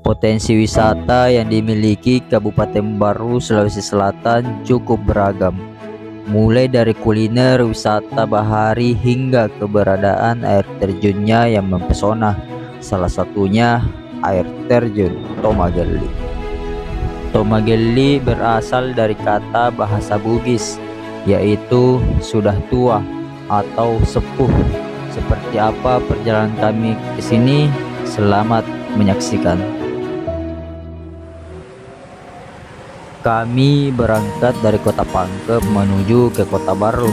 Potensi wisata yang dimiliki Kabupaten Baru, Sulawesi Selatan cukup beragam, mulai dari kuliner, wisata bahari, hingga keberadaan air terjunnya yang mempesona. Salah satunya air terjun Tomagelli. Tomagelli berasal dari kata bahasa Bugis, yaitu sudah tua atau sepuh. Seperti apa perjalanan kami ke sini? Selamat menyaksikan. Kami berangkat dari Kota Pangkep menuju ke Kota Baru.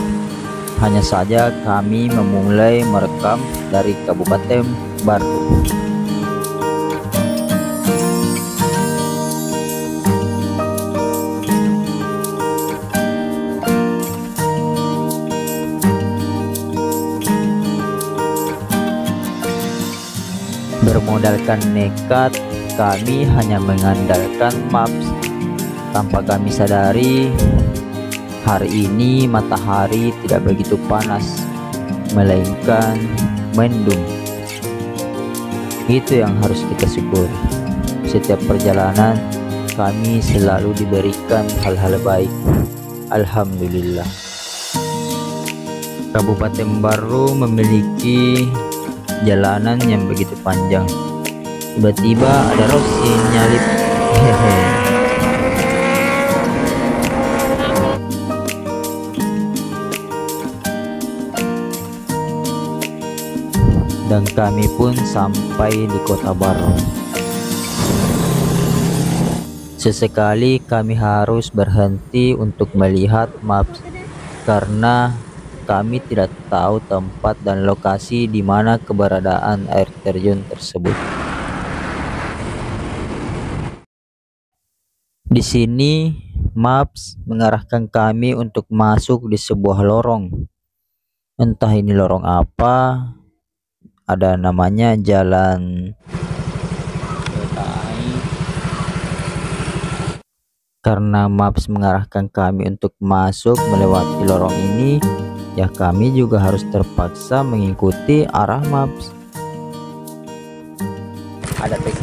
Hanya saja kami memulai merekam dari Kabupaten Baru. Bermodalkan nekat, kami hanya mengandalkan maps. Tanpa kami sadari, hari ini matahari tidak begitu panas, melainkan mendung. Itu yang harus kita syukuri. Setiap perjalanan kami selalu diberikan hal-hal baik. Alhamdulillah. Kabupaten Baru memiliki jalanan yang begitu panjang. Tiba-tiba ada Rosin nyalip. Dan kami pun sampai di Kota Baru. Sesekali kami harus berhenti untuk melihat maps karena kami tidak tahu tempat dan lokasi di mana keberadaan air terjun tersebut. Di sini maps mengarahkan kami untuk masuk di sebuah lorong. Entah ini lorong apa. Ada namanya jalan karena maps mengarahkan kami untuk masuk melewati lorong ini, ya kami juga harus terpaksa mengikuti arah maps. Ada TK.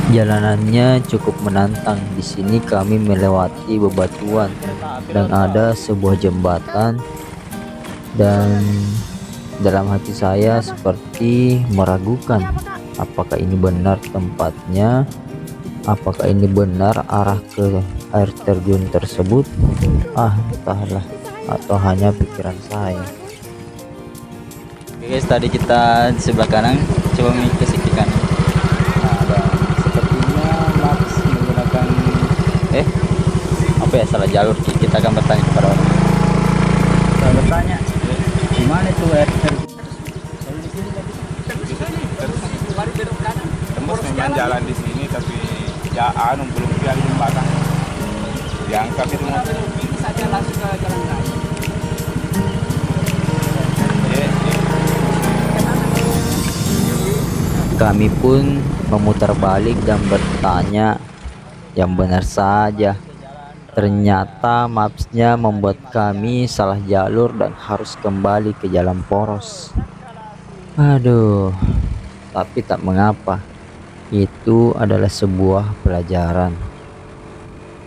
Jalanannya cukup menantang. Di sini kami melewati bebatuan dan ada sebuah jembatan, dan dalam hati saya seperti meragukan apakah ini benar tempatnya, apakah ini benar arah ke air terjun tersebut. Entahlah, atau hanya pikiran saya. Oke guys, tadi kita di sebelah kanan, coba ke sisi kanan. Salah jalur, kita akan bertanya kepada orang. Kita bertanya, di mana itu air terjun? Tembus memang jalan di sini, tapi ya belum biar jembatan diangkat itu mobil. Ini saja langsung ke jalan raya. Kami pun memutar balik dan bertanya yang benar saja. Ternyata mapsnya membuat kami salah jalur dan harus kembali ke jalan poros. Aduh, tapi tak mengapa. Itu adalah sebuah pelajaran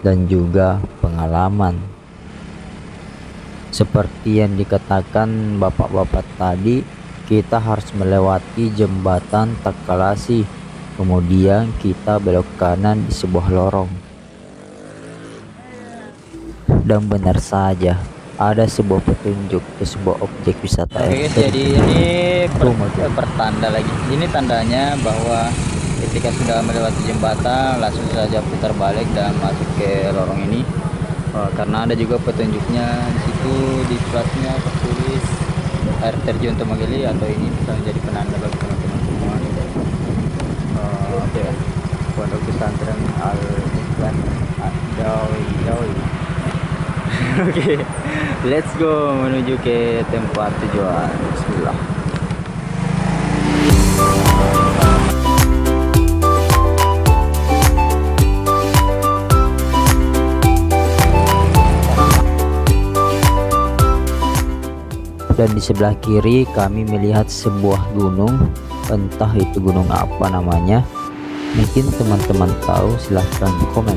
dan juga pengalaman. Seperti yang dikatakan bapak-bapak tadi, kita harus melewati jembatan Takalasi. Kemudian kita belok kanan di sebuah lorong. Dan benar saja ada sebuah petunjuk ke sebuah objek wisata. Oke, jadi ini pertanda lagi. Ini tandanya bahwa ketika sudah melewati jembatan langsung saja putar balik dan masuk ke lorong ini. Karena ada juga petunjuknya di situ, di platnya tertulis air terjun Tomagelli, atau ini bisa menjadi penanda bagi teman-teman semua. Oke, Pondok Pesantren Al-Ikhlas Dawi. Oke, let's go menuju ke tempat tujuan. Bismillah. Dan di sebelah kiri kami melihat sebuah gunung, entah itu gunung apa namanya. Mungkin teman-teman tahu, silahkan komen.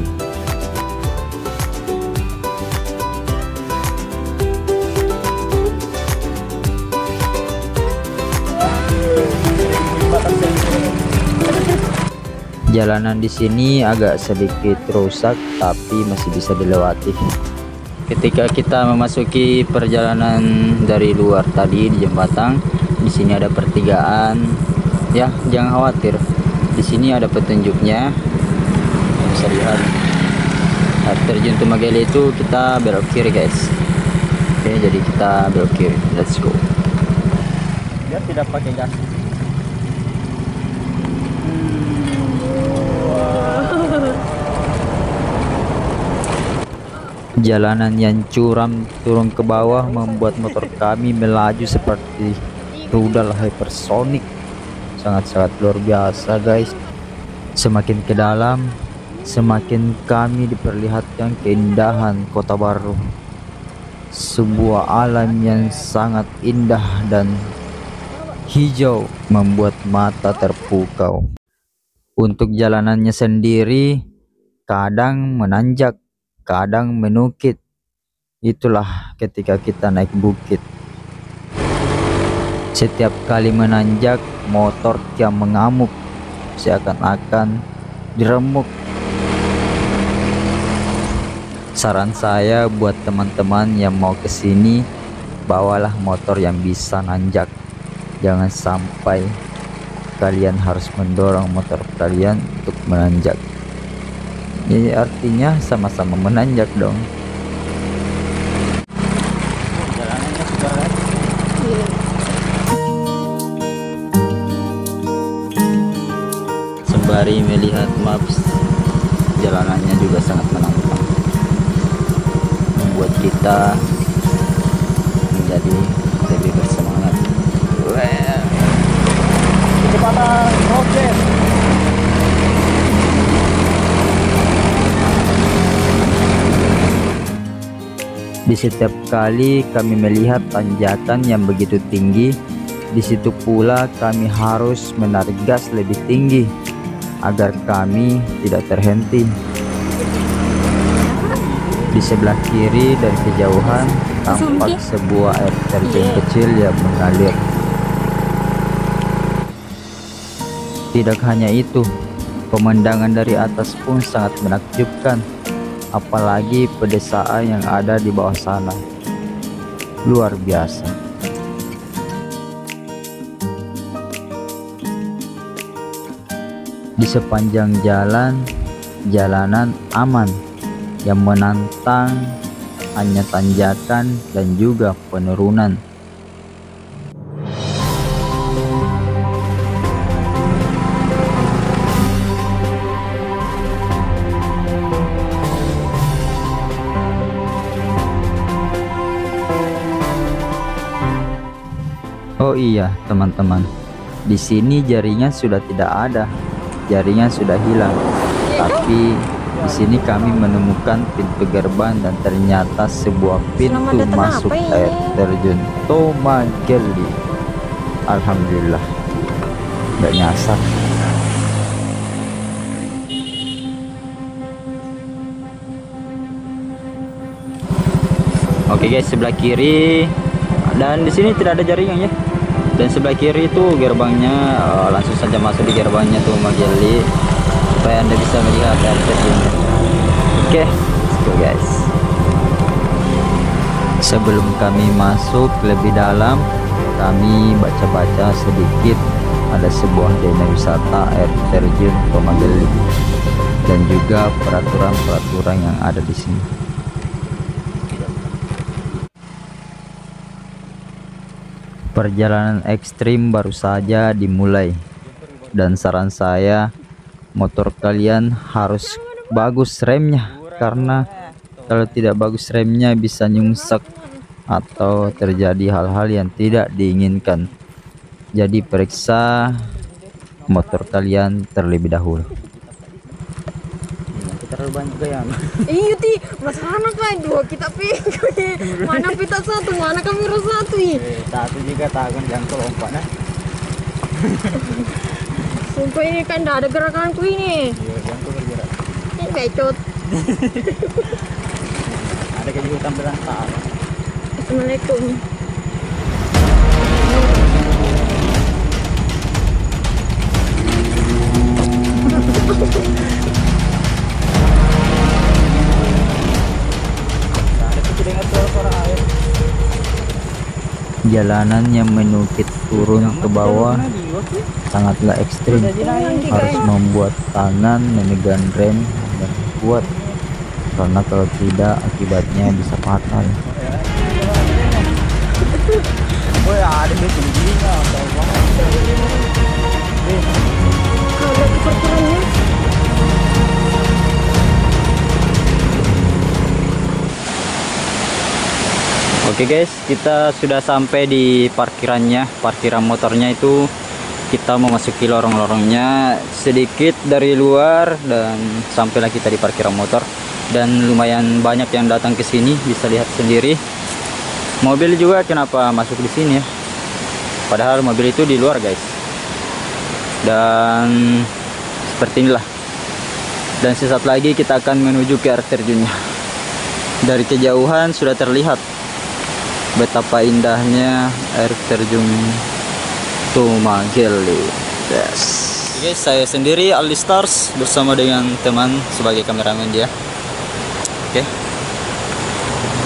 Jalanan di sini agak sedikit rusak tapi masih bisa dilewati. Ketika kita memasuki perjalanan dari luar tadi di jembatan, di sini ada pertigaan. Ya, jangan khawatir. Di sini ada petunjuknya. Bisa lihat. Air terjun Tumageli itu kita belok kiri, guys. Oke, jadi kita belok kiri. Let's go. Dia tidak pakai gas. Jalanan yang curam turun ke bawah membuat motor kami melaju seperti rudal hypersonic. Sangat-sangat luar biasa, guys. Semakin ke dalam, semakin kami diperlihatkan keindahan Kota Baru. Sebuah alam yang sangat indah dan hijau membuat mata terpukau. Untuk jalanannya sendiri kadang menanjak, kadang menukik. Itulah ketika kita naik bukit. Setiap kali menanjak, motor kian mengamuk, seakan-akan diremuk. Saran saya buat teman-teman yang mau kesini, bawalah motor yang bisa nanjak. Jangan sampai kalian harus mendorong motor kalian untuk menanjak. Jadi artinya sama-sama menanjak dong. Jalanannya sudah lihat. Sembari melihat maps, jalanannya juga sangat menantang, membuat kita menjadi lebih bersemangat. Kecepatan roket. Di setiap kali kami melihat tanjakan yang begitu tinggi, di situ pula kami harus menarik gas lebih tinggi agar kami tidak terhenti. Di sebelah kiri dari kejauhan tampak sebuah air terjun kecil yang mengalir. Tidak hanya itu, pemandangan dari atas pun sangat menakjubkan, apalagi pedesaan yang ada di bawah sana. Luar biasa. Di sepanjang jalan, jalanan aman. Yang menantang hanya tanjakan dan juga penurunan. Oh iya, teman-teman. Di sini jaringan sudah tidak ada. Jaringan sudah hilang. Tapi di sini kami menemukan pintu gerbang dan ternyata sebuah pintu masuk air terjun Tumageli. Alhamdulillah, nggak nyasar. Oke guys, sebelah kiri, dan di sini tidak ada jaringan ya. Dan sebelah kiri itu gerbangnya, langsung saja masuk di gerbangnya Tumageli supaya Anda bisa melihat air terjun. Oke, let's go guys. Sebelum kami masuk lebih dalam, kami baca-baca sedikit. Ada sebuah zona wisata air terjun Tumageli dan juga peraturan-peraturan yang ada di sini. Perjalanan ekstrim baru saja dimulai, dan saran saya motor kalian harus bagus remnya, karena kalau tidak bagus remnya bisa nyungsek atau terjadi hal-hal yang tidak diinginkan. Jadi periksa motor kalian terlebih dahulu. terlalu banyak gaya. Iya ti, masalah kan dua kita pilih. Mana pita satu, mana kamera satu ih. Satu juga takut jangan kelompak nah. Sumpah ini kan tidak ada gerakanku ini. Iya, jangan bergerak. Ini becot. Ada kejutan berantak. Assalamualaikum. Jalanan yang menukik turun ke bawah sangatlah ekstrim, harus membuat tangan memegang rem dan kuat, karena kalau tidak akibatnya bisa fatal. Oh ya, ada betul juga. Kalau keperluannya. Oke guys, kita sudah sampai di parkirannya. Parkiran motornya itu kita memasuki lorong-lorongnya sedikit dari luar dan sampailah kita di parkiran motor. Dan lumayan banyak yang datang ke sini, bisa lihat sendiri. Mobil juga kenapa masuk di sini ya? Padahal mobil itu di luar guys. Dan seperti inilah. Dan sesaat lagi kita akan menuju ke air terjunnya. Dari kejauhan sudah terlihat betapa indahnya air terjun Tumageli. Yes. Oke, saya sendiri Ali Stars bersama dengan teman sebagai kameramen dia. Oke.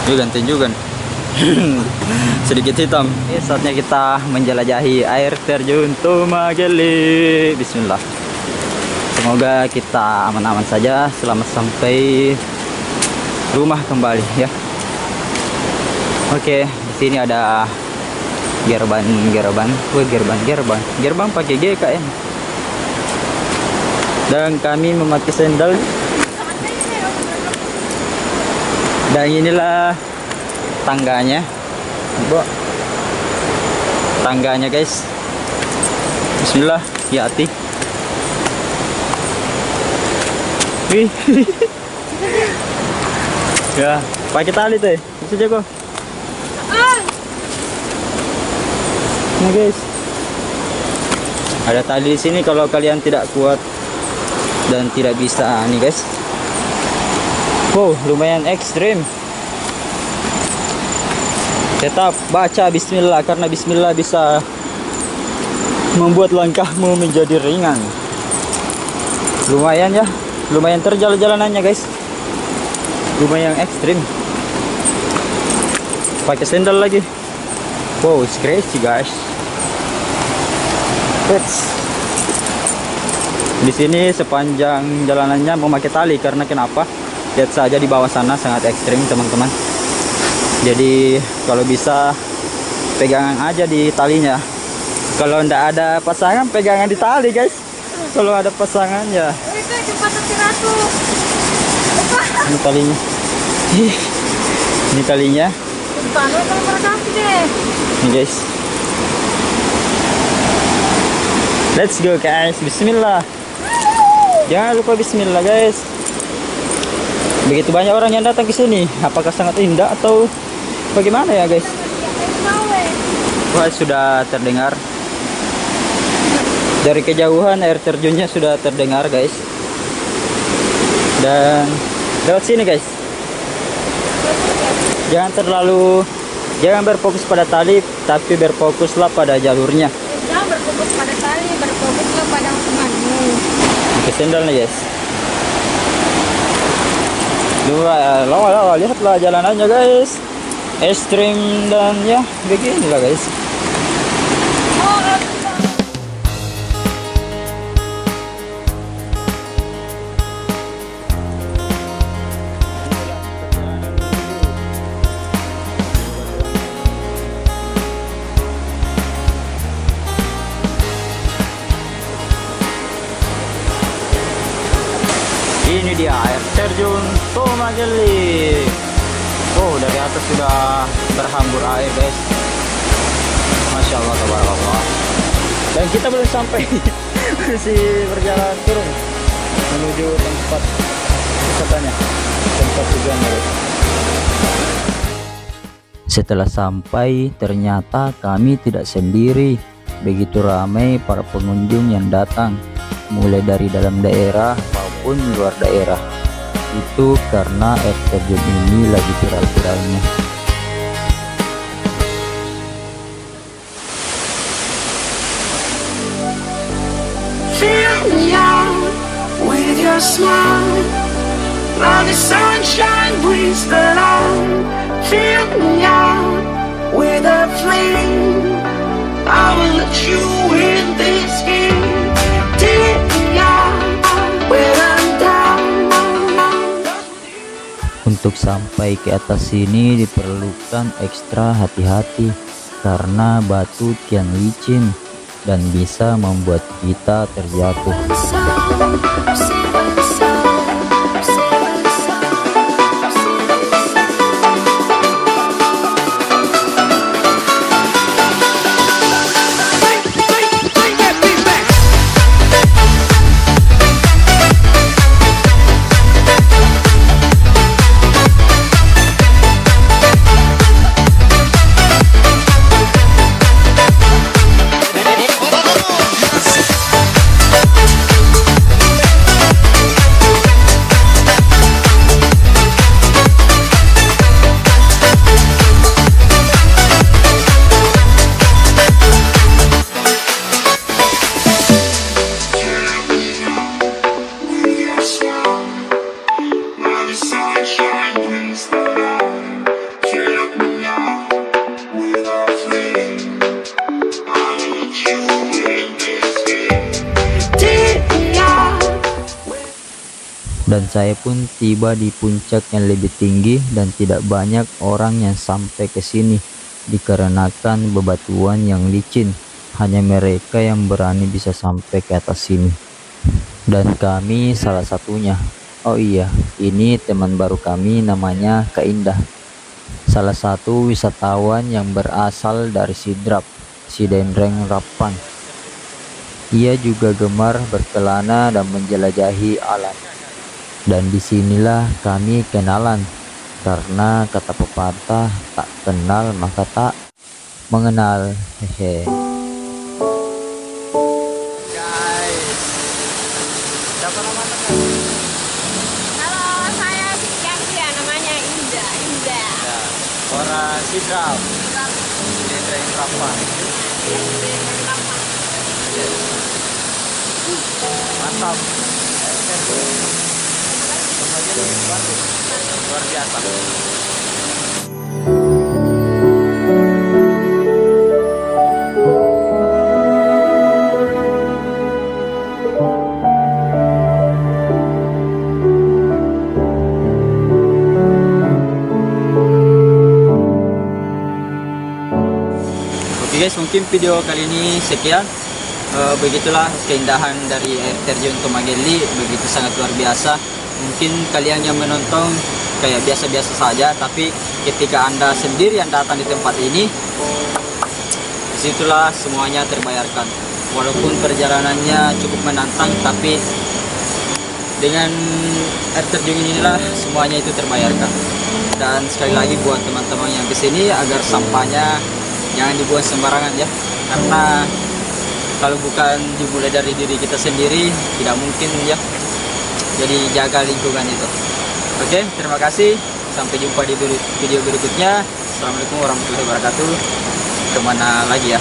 Ini gantiin juga nih. Sedikit hitam. Ini saatnya kita menjelajahi air terjun Tumageli. Bismillah. Semoga kita aman-aman saja selamat sampai rumah kembali ya. Oke, di sini ada gerbang pakai G kak ya. Dan kami memakai sandal. Dan inilah tangganya, tangganya guys. Bismillah, ya hati. Wih. Ya, pakai tali tuh, bisa jago. Nah guys, ada tali di sini kalau kalian tidak kuat dan tidak bisa nih guys. Wow, lumayan ekstrim. Tetap baca bismillah karena bismillah bisa membuat langkahmu menjadi ringan. Lumayan ya, lumayan terjal jalanannya guys. Lumayan ekstrim. Pakai sandal lagi. Wow, it's crazy guys. Di sini sepanjang jalanannya memakai tali karena kenapa? Lihat saja di bawah sana sangat ekstrim teman-teman. Jadi kalau bisa pegangan aja di talinya. Kalau ndak ada pasangan pegangan di tali guys. Kalau ada pasangan ya. Ini talinya. Ini talinya. Ini guys. Let's go guys. Bismillah. Jangan lupa bismillah guys. Begitu banyak orang yang datang ke sini. Apakah sangat indah atau bagaimana ya guys? Wah, sudah terdengar. Dari kejauhan air terjunnya sudah terdengar guys. Dan lewat sini guys. Jangan berfokus pada tali, tapi berfokuslah pada jalurnya. Jangan berfokus pada tali, berfokuslah pada temanmu. Pakai sandal nih guys. Lihatlah jalanannya guys. Ekstrim dan ya beginilah guys. Ini dia air terjun Tumageli. Oh, dari atas sudah berhambur air guys. Masya Allah, tabarakallah. Dan kita belum sampai. Masih berjalan turun menuju tempat katanya tempat tujuan mereka. Setelah sampai, ternyata kami tidak sendiri. Begitu ramai para pengunjung yang datang, mulai dari dalam daerah maupun luar daerah. Itu karena air terjun ini lagi viral-viralnya. Fill me out with your smile, like the sunshine brings the light. Fill me out with a flame, I will let you in this game. Take me out when I'm down. Untuk sampai ke atas sini diperlukan ekstra hati-hati karena batu kian licin dan bisa membuat kita terjatuh. Dan saya pun tiba di puncak yang lebih tinggi dan tidak banyak orang yang sampai ke sini dikarenakan bebatuan yang licin. Hanya mereka yang berani bisa sampai ke atas sini. Dan kami salah satunya. Oh iya, ini teman baru kami namanya Kak Indah. Salah satu wisatawan yang berasal dari Sidrap, Sidenreng Rappan. Ia juga gemar berkelana dan menjelajahi alam. Dan disinilah kami kenalan, karena kata pepatah tak kenal maka tak mengenal. Hehe. Guys, siapa namanya? Halo, saya Sitiakia, namanya Indah. Ya, orang Sidrap, Sidenreng Rappan. Mantap. Luar biasa. Oke guys, mungkin video kali ini sekian. Begitulah keindahan dari air terjun Tomagelli, begitu sangat luar biasa. Mungkin kalian yang menonton kayak biasa-biasa saja, tapi ketika Anda sendiri yang datang di tempat ini, disitulah semuanya terbayarkan. Walaupun perjalanannya cukup menantang, tapi dengan air terjun inilah semuanya itu terbayarkan. Dan sekali lagi buat teman-teman yang kesini, agar sampahnya jangan dibuang sembarangan ya, karena kalau bukan dimulai dari diri kita sendiri, tidak mungkin ya. Jadi jaga lingkungan itu. Oke, terima kasih. Sampai jumpa di video berikutnya. Assalamualaikum warahmatullahi wabarakatuh. Kemana lagi ya?